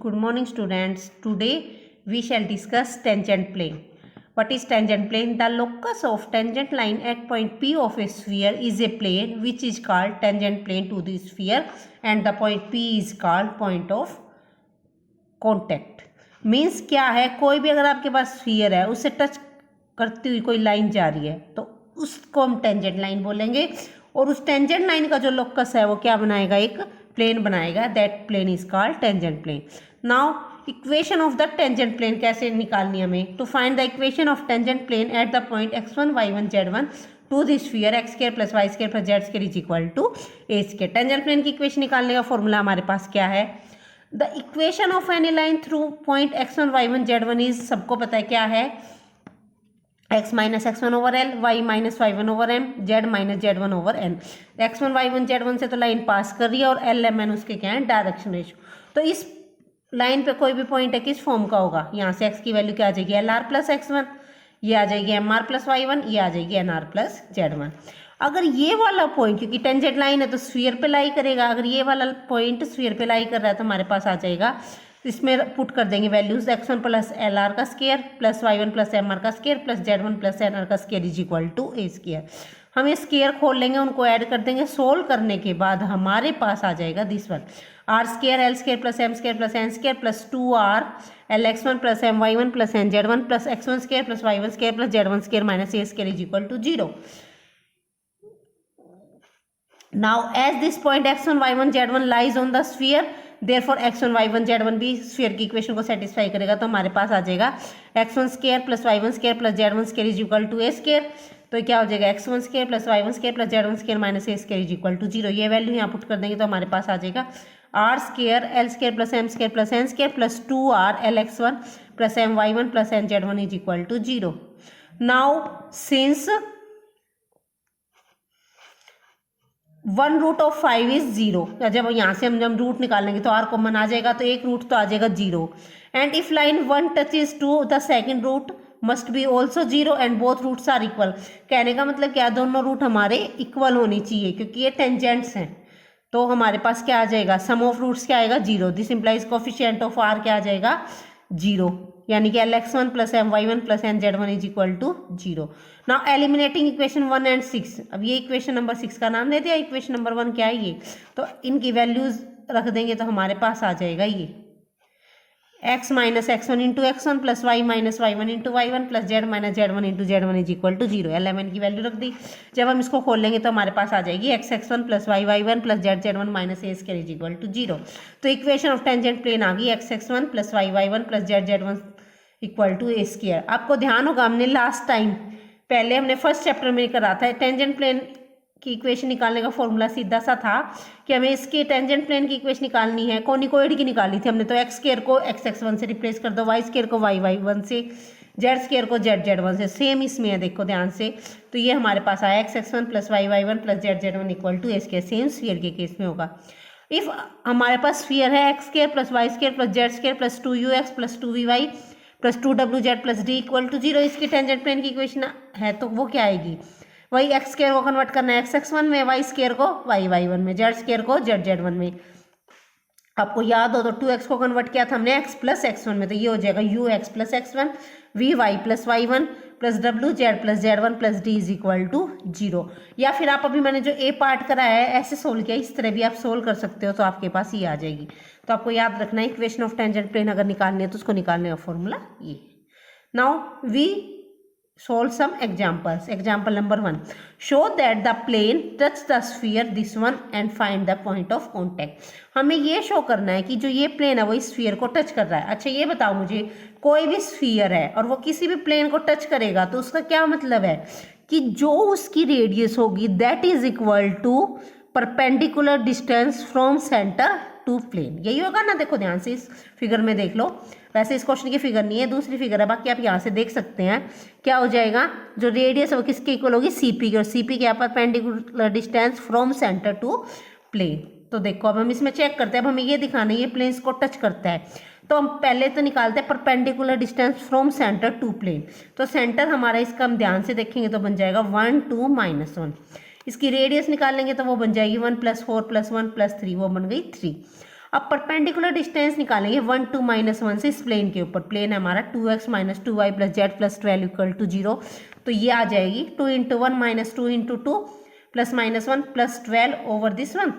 Good morning, students. Today we shall discuss tangent plane. What is tangent plane? The locus of tangent line at point P of a sphere is a plane which is called tangent plane to the sphere, and the point P is called point of contact. Means क्या है, कोई भी अगर आपके पास sphere है उससे touch करती हुई कोई लाइन जा रही है तो उसको हम टेंजेंट लाइन बोलेंगे, और उस टेंजेंट लाइन का जो लोकस है वो क्या बनाएगा, एक प्लेन बनाएगा. That plane is called tangent plane. Now equation of the tangent plane कैसे निकालनी हमें? To find the equation of tangent plane at the point x1 y1 z1 to the sphere x square plus y square plus z square is equal to a square. Tangent plane की equation निकालने का formula हमारे पास क्या है? The equation of any line through point x1 y1 z1 is, सबको पता है क्या है, x minus x1 over l, y minus y1 over m, z minus z1 over n. x1 y1 z1 से तो लाइन पास कर रही है और एल एम एन उसके क्या है, डायरेक्शन रेशियो. तो इस लाइन पे कोई भी पॉइंट है किस फॉर्म का होगा, यहाँ से x की वैल्यू क्या आ जाएगी, एल आर प्लस x1, ये आ जाएगी एम आर प्लस y1, ये आ जाएगी एन आर प्लस z1. अगर ये वाला पॉइंट, क्योंकि टेंजेंट लाइन है तो स्फीयर पे लाई करेगा, अगर ये वाला पॉइंट स्फीयर पे लाई कर रहा है तो हमारे पास आ जाएगा, इसमें पुट कर देंगे values, x1 plus L R का square plus y1 plus M R का square plus z1 plus N R का square is equal to a square. हम ये स्केयर खोल लेंगे, उनको ऐड कर देंगे. सोल्व करने के बाद हमारे पास आ जाएगा this one, r square l square plus m square plus n square plus 2r l x1 plus m y1 plus n z1 plus x1 square plus y1 square plus z1 square minus a square is equal to 0. Now as this point x1 y1 z1 lies on the sphere, therefore x1 y1 z1 भी sphere की equation को satisfy करेगा. तो हमारे पास आ जाएगा x1 square plus y1 square plus z1 square is equal to a square. तो क्या हो जाएगा, x1 square plus y1 square plus z1 square minus a square is equal to 0. ये वैल्यू यहाँ पुट कर देंगे तो हमारे पास आ जाएगा r square l square plus m square plus n square plus 2r l x1 plus m y1 plus n z1 is equal to 0. Now since 1 root of 5 is 0, जब यहाँ से हम जब रूट निकालेंगे तो आर कॉमन आ जाएगा, तो एक रूट तो आ जाएगा 0. And if line 1 touches to the second root must be also 0 and both roots are equal. कहने का मतलब क्या, दोनों रूट हमारे इक्वल होनी चाहिए क्योंकि ये टेंजेंट्स हैं. तो हमारे पास क्या आ जाएगा, सम ऑफ रूट्स क्या आएगा, 0. This implies coefficient of r क्या आ जाएगा, 0, यानी कि l x1 plus m y1 plus n z1 is equal to 0. Now eliminating equation 1 and 6. अब ये इक्वेशन नंबर 6 का नाम दे दिया, इक्वेशन नंबर 1 क्या है ये, तो इनकी वैल्यूज रख देंगे तो हमारे पास आ जाएगा ये x minus x1 into x1 plus y minus y1 into y1 plus z minus z1 into z1 is equal to 0. L m n की वैल्यू रख दी. जब हम इसको खोल लेंगे तो हमारे पास आ जाएगी x x1 plus y y1 plus z z1 minus a square is equal to 0. तो इक्वेशन ऑफ टेंजेंट प्लेन आ गई x x1 plus y y1 plus z z1 equal to a square. आपको ध्यान होगा हमने लास्ट टाइम पहले हमने first chapter में करा था, टेंजेंट प्लेन की इक्वेशन निकालने का फॉर्मूला सीधा सा था कि हमें इसके टेंजेंट प्लेन की इक्वेशन निकालनी है. कोनिकोइड की निकाली थी हमने, तो एक्स स्क्वायर को एक्स x1 से रिप्लेस कर दो, वाई स्क्वायर को वाई y1 से, जेड स्क्वायर को जेड z1 से. सेम इसमें है, देखो ध्यान से. तो ये हमारे पास आया x x1 plus y y1 plus z z1 equal to a square. Same sphere के केस में होगा. इफ हमारे पास स्फीयर है x square plus y square plus z square plus 2ux plus 2vy plus 2wz plus d equal to 0, इसकी tangent plane की equation है तो वो क्या आएगी, वही एक्स स्क्वायर को कन्वर्ट करना है एक्स x1 में, वाई स्क्वायर को वाई y1 में, जेड स्क्वायर को जेड z1 में. आपको याद हो तो 2x को कन्वर्ट किया था हमने x प्लस x1 में, तो ये हो जाएगा ux plus x1 vy plus y1 plus wz plus z1 plus d is equal to 0. या फिर आप अभी मैंने जो ए पार्ट कराया है ऐसे सोल्व किया, इस तरह भी आप सोल्व कर सकते हो, तो आपके पास ये आ जाएगी. तो आपको याद रखना है इक्वेशन ऑफ टेंजेंट प्लेन अगर निकालनी है तो उसको निकालने का फॉर्मूला ये. Now we solve some examples. Example number 1, show that the plane touch the sphere this one and find the point of contact. हमें ये शो करना है कि जो ये प्लेन है वो इस स्फीयर को टच कर रहा है. अच्छा ये बताओ मुझे, कोई भी स्फीयर है और वो किसी भी प्लेन को टच करेगा तो उसका क्या मतलब है कि जो उसकी रेडियस होगी that is equal to perpendicular distance from centre to plane. यही होगा ना, देखो ध्यान से इस फिगर में देख लो. वैसे इस क्वेश्चन की फिगर नहीं है, दूसरी फिगर है, बाकी आप यहाँ से देख सकते हैं. क्या हो जाएगा, जो रेडियस है वो किसके इक्वल होगी, सीपी की, और सीपी क्या है, perpendicular distance from centre to plane. तो देखो अब हम इसमें चेक करते हैं. अब हमें ये दिखाना है ये प्लेन्स को टच करता है, तो हम पहले तो निकालते हैं perpendicular distance from centre to plane. तो सेंटर हमारा इसका हम ध्यान से देखेंगे तो बन जाएगा 1 2 -1. इसकी रेडियस निकालेंगे तो वो बन जाएगी 1 + 4 + 1 + 3, वो बन गई 3. अब परपेंडिकुलर डिस्टेंस निकालेंगे 1 2 -1 से इस प्लेन के ऊपर। प्लेन है हमारा 2x - 2y + z + 12 = 0। तो ये आ जाएगी 2 × 1 - 2 × 2 +-1 + 12 ओवर दिस वन।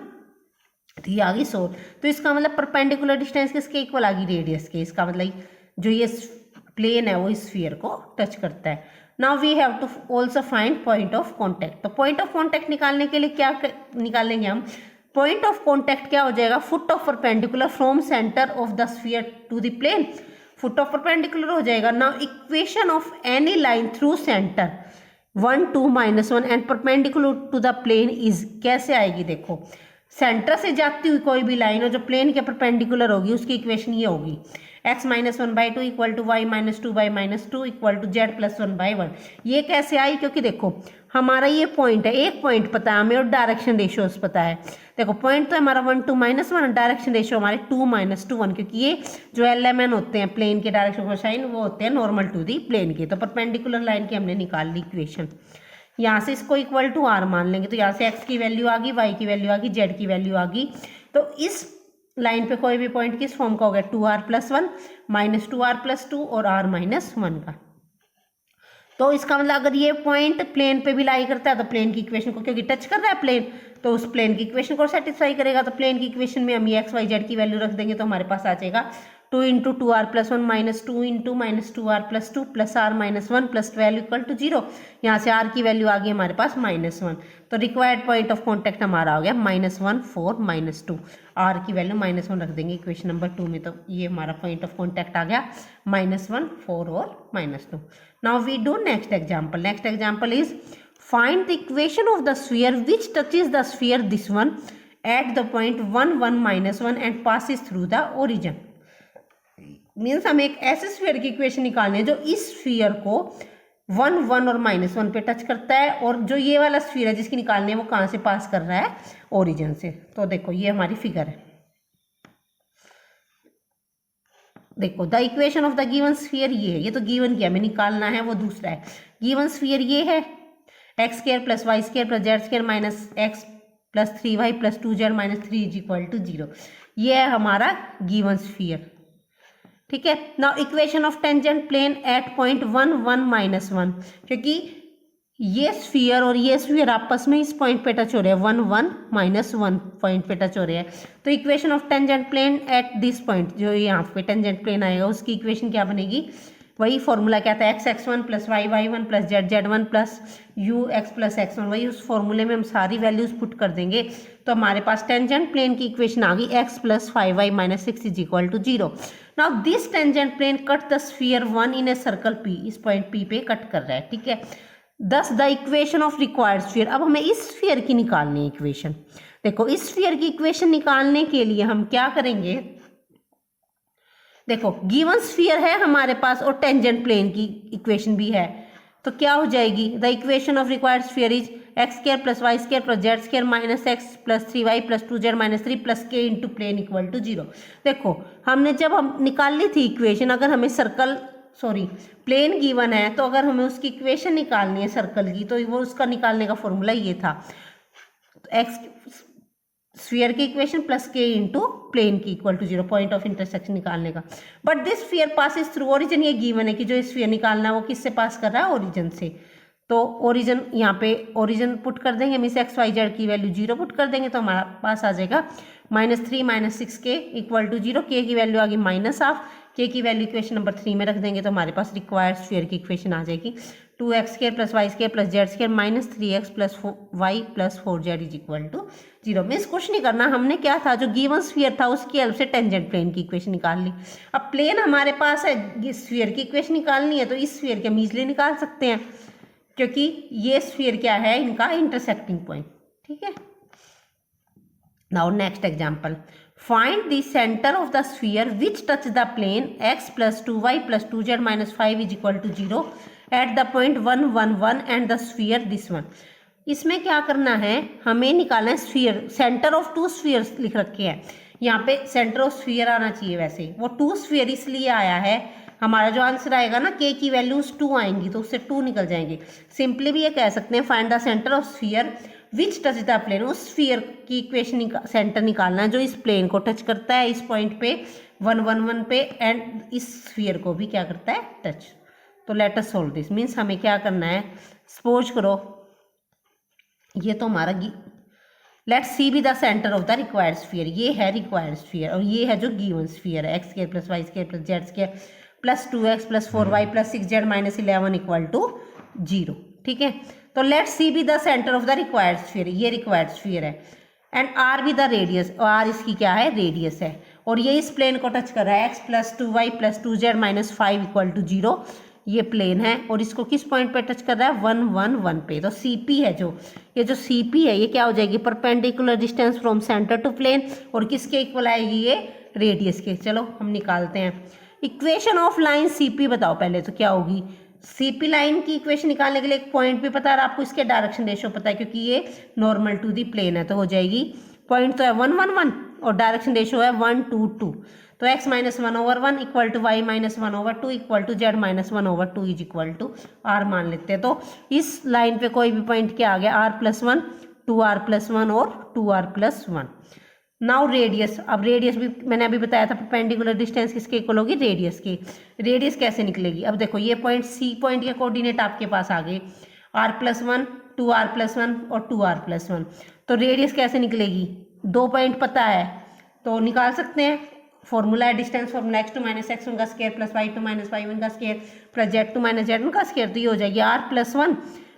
तो ये आ गई 100। तो इसका मतलब परपेंडिकुलर डिस्टेंस किसके इक्वल आ गई? रेडियस के। इसका मतलब जो ये प्लेन है वो इस स्फीयर को टच करता है। Now we have to also find point of contact. तो पॉइंट ऑफ कॉन्टैक्ट निकालने के लिए क्या निकालेंगे हम? पॉइंट ऑफ कॉन्टैक्ट क्या हो जाएगा? Foot of perpendicular from centre of the sphere to the plane. Foot of perpendicular हो जाएगा। Now equation of any line through centre 1 2 -1 and perpendicular to the plane is, कैसे आएगी? देखो, सेंटर से जाती हुई कोई भी लाइन हो जो प्लेन के परपेंडिकुलर होगी उसकी इक्वेशन ये होगी x - 1/2 = y - 2y - 2 = z + 1/1। ये कैसे आई? क्योंकि देखो हमारा ये पॉइंट है, एक पॉइंट पता है हमें और डायरेक्शन रेशियोज पता है। देखो पॉइंट तो हमारा 1 2 -1, डायरेक्शन रेशियो हमारे 2 - 2 1, क्योंकि ये जो LMN होते हैं प्लेन के डायरेक्शन कोसाइन वो होते हैं नॉर्मल टू दी प्लेन के। तो परपेंडिकुलर लाइन की हमने निकाल ली इक्वेशन। यहाँ से इसको इक्वल टू r मान लेंगे तो यहाँ से x की वैल्यू आ गई, y की वैल्यू आ गई, z की वैल्यू आ गई। तो इस लाइन पे कोई भी पॉइंट किस फॉर्म का हो गया? 2r + 1 -2r + 2 और r - 1 का। तो इसका मतलब अगर ये पॉइंट प्लेन पे भी लाई करता है तो प्लेन की इक्वेशन को, क्योंकि टच कर रहा है प्लेन, तो उस प्लेन की इक्वेशन को सेटिस्फाई करेगा। तो प्लेन की इक्वेशन में हम ये x y z की वैल्यू रख देंगे तो हमारे पास आ जाएगा 2 × 2r + 1 - 2 × -2r + 2 + r - 1 + 12 = 0। यहाँ से r की वैल्यू आ गई हमारे पास -1। तो रिक्वायर्ड पॉइंट ऑफ कॉन्टैक्ट हमारा हो गया -1 4 -2। r की वैल्यू -1 रख देंगे इक्वेशन नंबर 2 में। तो ये हमारा पॉइंट ऑफ कॉन्टैक्ट आ गया -1 4 और -2। Now we do next example. Next example is find the equation of the sphere which touches the sphere this one at the point 1 1 -1 and passes through the origin. Means हमें एक ऐसे sphere की equation निकालनी है जो इस sphere को 1 1 और -1 पे टच करता है, और जो ये वाला स्फीयर है जिसकी निकालनी है वो कहाँ से पास कर रहा है? ओरिजिन से। तो देखो ये हमारी फिगर है। देखो the equation of the given sphere ये है, ये तो गिवन की हमें निकालना है, वो दूसरा है। गिवन स्फीयर ये है x² + y² + z² - x + 3y + 2z - 3 = 0। ये है हमारा गिवन स्फीयर। ठीक है। Now equation of tangent plane at point 1 1 -1, क्योंकि ये स्फीयर और ये स्फीयर आपस में इस पॉइंट पे टच हो रहे हैं, 1 1 -1 पॉइंट पे टच हो रहे हैं। तो equation of tangent plane at this point, जो यहाँ पे टेंजेंट प्लेन आएगा उसकी इक्वेशन क्या बनेगी? वही फॉर्मूला क्या था? x(x1) + y(y1) + z(z1) + ux + x1। वही उस फॉर्मूले में हम सारी वैल्यूज पुट कर देंगे तो हमारे पास टेंजेंट प्लेन की इक्वेशन आ गई x + 5y - 6 = 0। Now this tangent plane cut the sphere 1 in a circle P। इस पॉइंट P पे कट कर रहा है। ठीक है। This the equation of required sphere. अब हमें इस स्फीयर की निकालनी है इक्वेशन। देखो इस स्फीयर की इक्वेशन निकालने के लिए हम क्या करेंगे? देखो गिवन स्फीयर है हमारे पास और टेंजेंट प्लेन की इक्वेशन भी है, तो क्या हो जाएगी? The equation of required sphere is x² + y² + z² - x + 3y + 2z - 3 + k into plane equal to 0। देखो हमने जब हम निकाल ली थी इक्वेशन, अगर हमें प्लेन गिवन है तो अगर हमें उसकी इक्वेशन निकालनी है सर्कल की, तो वो उसका निकालने का फॉर्मूला ये था, एक्स स्फीयर की इक्वेशन प्लस के इंटू प्लेन की equal to 0, point of intersection निकालने का। But this sphere passes through origin. ये गिवन है कि जो स्फीयर निकालना है वो किससे पास कर रहा है? ओरिजिन से। तो ओरिजिन यहाँ पे ओरिजिन पुट कर देंगे, हम इस x y z की वैल्यू 0 पुट कर देंगे तो हमारा पास आ जाएगा -3 - 6k = 0। k की वैल्यू आ गई -1/2, k की वैल्यू इक्वेशन नंबर 3 में रख देंगे तो हमारे पास रिक्वायर्ड स्फीयर की इक्वेशन आ जाएगी 2x² + y² + z² - 3x + y + 4z = 0। Means कुछ नहीं करना, हमने क्या था जो गिवन स्फीयर था उसकी हेल्प से टेंजेंट प्लेन की इक्वेशन निकाल ली। अब प्लेन हमारे पास है, स्फीयर की इक्वेशन निकालनी है तो इस स्फीयर के हम इजीली निकाल सकते हैं, क्योंकि ये स्फीयर क्या है? इनका इंटरसेक्टिंग पॉइंट। ठीक है। Now next example, find the centre of the sphere which touch the plane x + 2y + 2z - 5 = 0 at the point 1 1 1 and the sphere this one. इसमें क्या करना है? हमें निकालना है स्फीयर। सेंटर ऑफ 2 स्फीयर्स लिख रखे हैं यहाँ पे, सेंटर ऑफ स्फीयर आना चाहिए। वैसे वो 2 स्फीयर इसलिए आया है, हमारा जो आंसर आएगा ना k की वैल्यूज 2 आएंगी तो उससे 2 निकल जाएंगे। सिंपली भी ये कह सकते हैं find the centre of sphere which touch the plane, उस स्फीयर की इक्वेशन सेंटर निकालना है जो इस प्लेन को टच करता है, इस पॉइंट पे 1 1 1 पे, एंड इस स्फीयर को भी क्या करता है, टच। तो let us solve this, means हमें क्या करना है, सपोज करो ये तो हमारा let c be the centre of the required sphere, ये है रिक्वायर्ड स्फीयर और ये है जो गिवन स्फीयर है, x square plus y square plus z square plus 2x plus 4y plus 6z minus 11 equal to 0। ठीक है, तो let c be the centre of the required sphere, ये रिक्वायर्ड स्फीयर है, and R be the radius, और are इसकी क्या है, radius है, और ये इस प्लेन को टच कर रहा है, x plus 2y plus 2z minus 5 equal to 0, ये प्लेन है, और इसको किस पॉइंट पे टच कर रहा है, 1 1 1 पे। तो CP है जो, ये जो CP है ये क्या हो जाएगी, perpendicular distance from centre to plane, और किसके इक्वल आएगी, ये रेडियस के। चलो हम निकालते हैं इक्वेशन ऑफ लाइन CP, बताओ पहले तो क्या होगी। CP लाइन की इक्वेशन निकालने के लिए एक पॉइंट भी पता है और आपको इसके डायरेक्शन रेशियो पता है, क्योंकि ये नॉर्मल टू दी प्लेन है, तो हो जाएगी, पॉइंट तो है 1 1 1 और डायरेक्शन रेशियो है 1 2 2, तो x minus 1/1 equal to y minus 1/2 equal to z minus 1/2 is equal to r मान लेते हैं। तो इस लाइन पे कोई भी पॉइंट क्या आ गया, r+1, 2r+1 और 2r+1। नाउ रेडियस, अब रेडियस भी मैंने अभी बताया था, परपेंडिकुलर डिस्टेंस किसके इक्वल होगी, रेडियस की। रेडियस कैसे निकलेगी, अब देखो ये पॉइंट C पॉइंट के कोऑर्डिनेट आपके पास आ गए, r+1, 2r+1 और 2r+1, तो रेडियस कैसे निकलेगी, 2 पॉइंट पता है तो निकाल सकते हैं, फॉर्मूला है distance formula x2 minus x1 का square plus y2 minus y1 का square plus z2 minus z1 का स्क्वायर, तो ये हो जाएगी r+1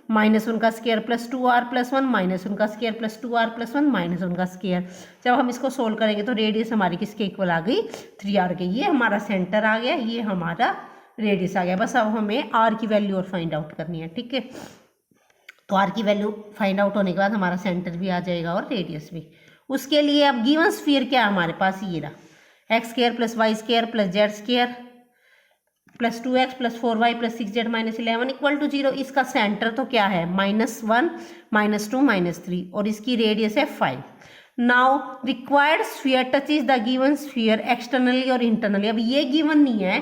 माइनस 1 का स्क्वायर प्लस 2r+1 माइनस 1 का स्क्वायर प्लस 2r+1 माइनस 1 का स्क्वायर। जब हम इसको सोल्व करेंगे तो रेडियस हमारी किसके इक्वल आ गई, 3r के। ये हमारा सेंटर आ गया, ये हमारा रेडियस आ गया। बस अब हमें r की वैल्यू और फाइंड आउट करनी है। ठीक है, तो r की वैल्यू फाइंड आउट होने के बाद हमारा सेंटर भी आ जाएगा और रेडियस भी। उसके लिए अब गिवन स्फीयर क्या है हमारे पास, ये रहा, x square plus y square plus z square plus 2x plus 4y plus 6z minus 11 equal to 0। इसका सेंटर तो क्या है, -1 -2 -3 और इसकी रेडियस है 5। Now required sphere touches the given sphere externally और इंटरनली। अब ये गिवन नहीं है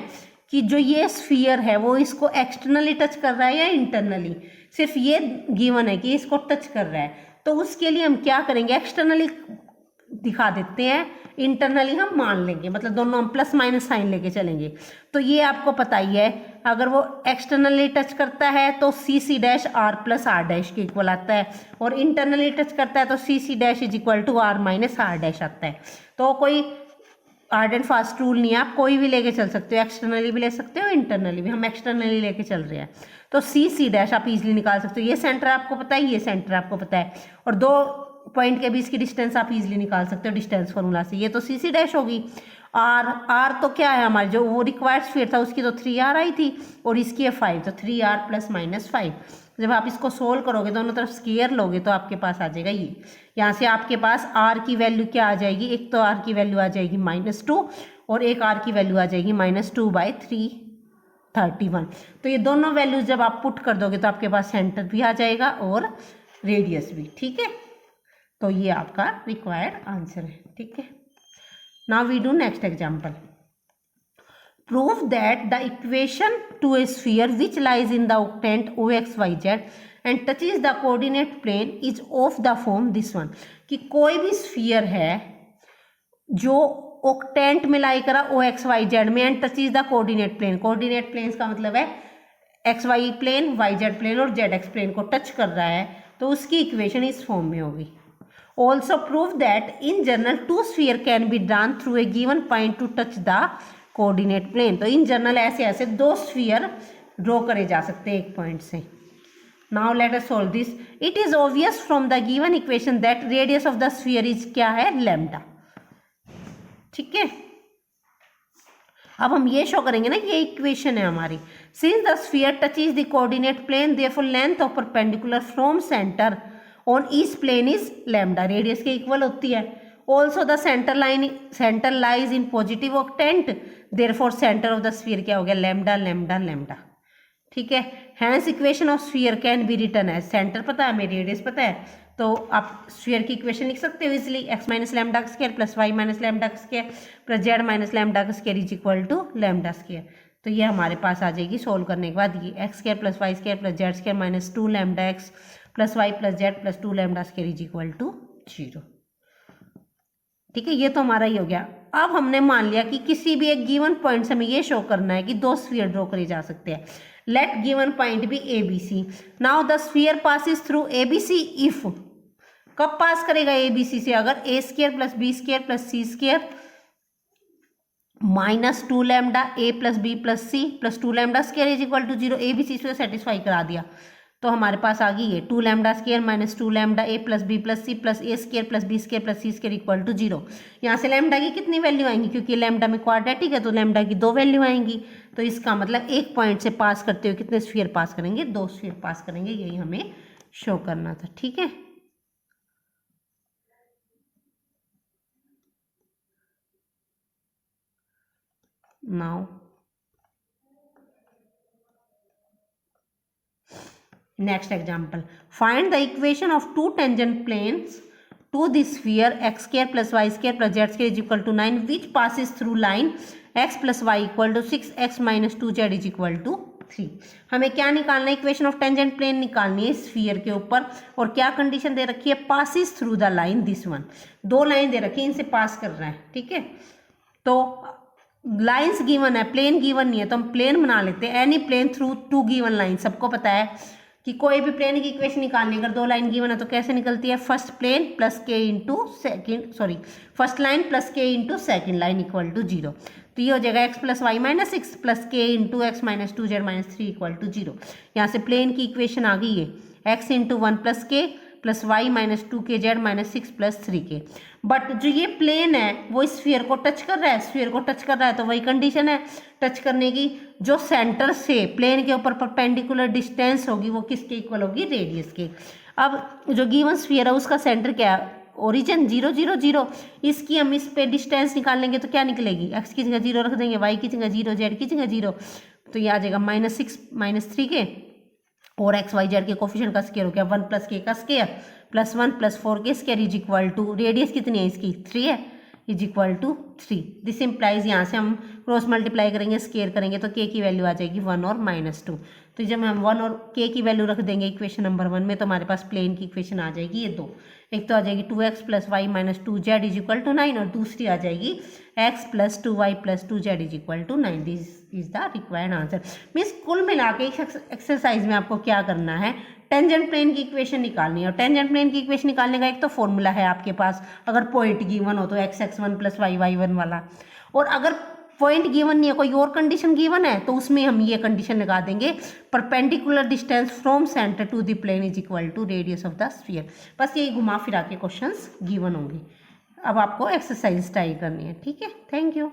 कि जो ये स्फीयर है वो इसको एक्सटर्नली टच कर रहा है या इंटरनली, सिर्फ ये गिवन है कि इसको टच कर रहा है। तो उसके लिए हम क्या करेंगे, एक्सटर्नली दिखा देते हैं, इंटरनली हम मान लेंगे, मतलब दोनों हम प्लस माइनस साइन लेके चलेंगे। तो ये आपको पता ही है, अगर वो एक्सटर्नली टच करता है तो CC dash R plus R dash के इक्वल आता है, और इंटरनली टच करता है तो CC dash is equal to R minus R dash आता है। तो कोई हार्ड एंड फास्ट रूल नहीं है, आप कोई भी लेके चल सकते हो, एक्सटर्नली भी ले सकते हो इंटरनली भी। हम एक्सटर्नली लेके चल रहे हैं तो CC डैश आप इजीली निकाल सकते हो। ये सेंटर आपको पता है, ये सेंटर आपको पता है, और दो पॉइंट के बीच की डिस्टेंस आप इजीली निकाल सकते हो डिस्टेंस फॉर्मूला से। ये तो CC डैश होगी। R तो क्या है हमारी, जो वो रिक्वायर्ड स्फीयर था उसकी तो 3R आई थी और इसकी है 5, तो 3R प्लस माइनस 5। जब आप इसको सोल्व करोगे, दोनों तरफ स्क्वायर लोगे, तो आपके पास आ जाएगा ये। यहाँ से आपके पास R की वैल्यू क्या आ जाएगी, एक तो R की वैल्यू आ जाएगी -2 और एक R की वैल्यू आ जाएगी -2/331। तो ये दोनों वैल्यूज जब आप पुट कर दोगे तो आपके पास सेंटर भी आ जाएगा और रेडियस भी। ठीक है, तो ये आपका रिक्वायर्ड आंसर है। ठीक है, now we do next example. Prove that the equation to a sphere which lies in the octant OXYZ and touches the coordinate plane is of the form this one. कि कोई भी sphere है जो octant में लाई करा OXYZ में and touches the coordinate plane. Coordinate plane का मतलब है XY प्लेन, YZ प्लेन और ZX प्लेन को टच कर रहा है, तो उसकी इक्वेशन इस फॉर्म में होगी। Also prove that in general two sphere can be drawn through a given point to touch the coordinate plane। तो in general ऐसे ऐसे दो स्फीयर ड्रॉ करे जा सकते हैं एक पॉइंट से। Now let us solve this. It is obvious from the given equation that radius of the sphere is क्या है, lambda। ठीक है, अब हम ये शो करेंगे ना, ये इक्वेशन है हमारी। Since the sphere touches the coordinate plane, therefore length of perpendicular from center on each plane is lambda, radius के इक्वल होती है। Also the centre lies in positive octant, therefore centre of the sphere क्या हो गया, lambda lambda lambda. ठीक है, hence equation of sphere can be written as, centre पता है हमें, रेडियस पता है, तो आप स्फीयर की इक्वेशन लिख सकते हो इजिली, x माइनस लैम्डा का square plus y minus lambda का square plus z minus lambda का square is equal to lambda square. तो ये हमारे पास आ जाएगी सोल्व करने के बाद, ये x square plus y square plus z square minus 2 lambda x plus y plus z plus 2 lambda square is equal to 0। ठीक है, ये तो हमारा ही हो गया। अब हमने मान लिया कि किसी भी एक गिवन पॉइंट से हमें ये शो करना है कि दो स्फीयर ड्रॉ करे जा सकते हैं। Let given point be A B C. Now the sphere passes through A B C if, कब पास करेगा ए बी सी से, अगर A square plus B square plus C square minus 2 lambda A plus B plus C plus 2 lambda square is equal to 0। A B C से satisfy करा दिया तो हमारे पास आ गई है 2 lambda square minus 2 lambda A plus B plus C plus a square plus B square plus C square equal to 0। यहाँ से लैम्डा की कितनी वैल्यू आएंगी, क्योंकि लैम्डा में क्वाड्रेटिक है तो लैम्डा की 2 वैल्यू आएंगी। तो इसका मतलब एक पॉइंट से पास करते हुए कितने स्फीयर पास करेंगे, 2 स्फीयर पास करेंगे। यही हमें शो करना था। ठीक है, now next example, find the equation of two tangent planes to the sphere x square plus y square plus z square is equal to 9 which passes through line x plus y equal to 6x minus 2z is equal to 3। हमें क्या निकालना है, equation of tangent plane निकालनी है sphere के ऊपर। और क्या कंडीशन दे रखी है, passes through the line this one. 2 line दे रखी है, इनसे पास कर रहा है। ठीक है, तो लाइंस गिवन है, प्लेन गिवन नहीं है, तो हम प्लेन बना लेते हैं। Any plane through 2 given line, सबको पता है कि कोई भी प्लेन की इक्वेशन निकालनी अगर 2 लाइन गिवन है तो कैसे निकलती है, फर्स्ट प्लेन प्लस के into second, sorry first line plus के into second line equal to 0। तो ये हो जाएगा x plus Y minus 6 plus के into X minus 2z minus 3 equal to 0। यहाँ से प्लेन की इक्वेशन आ गई है x इंटू 1 प्लस के प्लस वाई माइनस 2 के जेड माइनस 6 प्लस 3 के। बट जो ये प्लेन है वो स्फीयर को टच कर रहा है, स्फीयर को टच कर रहा है तो वही कंडीशन है टच करने की, जो सेंटर से प्लेन के ऊपर परपेंडिकुलर डिस्टेंस होगी वो किसके इक्वल होगी, रेडियस के। अब जो गिवन स्फीयर है उसका सेंटर क्या है, ओरिजिन 0 0 0। इसकी हम इस पे डिस्टेंस निकाल लेंगे तो क्या निकलेगी, x की जगह 0 रख देंगे, y की जगह 0, z की जगह 0, तो ये आ जाएगा -6 -3 के और एक्स वाई जेड के कोफिशिएंट का स्क्वायर हो गया 1 प्लस के का स्क्वायर प्लस 1 प्लस 4 के square is equal to, radius कितनी है इसकी 3 है, is equal to 3। This implies यहाँ से हम क्रॉस मल्टीप्लाई करेंगे, स्क्वायर करेंगे तो के की वैल्यू आ जाएगी 1 और -2। तो जब हम 1 और के की वैल्यू रख देंगे इक्वेशन नंबर 1 में तो हमारे पास प्लेन की इक्वेशन आ जाएगी ये 2। एक तो आ जाएगी 2x plus Y minus 2z is equal to 9 और दूसरी आ जाएगी x plus 2y plus 2z is equal to 9। This is the required answer. Means कुल मिला के एक्सरसाइज में आपको क्या करना है, टेंजेंट प्लेन की इक्वेशन निकालनी है। और टेंजेंट प्लेन की इक्वेशन निकालने का एक तो फॉर्मूला है आपके पास, अगर पॉइंट गिवन हो तो x1 प्लस y1 वाला, और अगर पॉइंट गिवन नहीं है कोई और कंडीशन गिवन है तो उसमें हम ये कंडीशन लगा देंगे, perpendicular distance from centre to the plane is equal to radius of the sphere. बस यही घुमा फिरा के क्वेश्चंस गिवन होंगे। अब आपको एक्सरसाइज ट्राई करनी है। ठीक है, थैंक यू।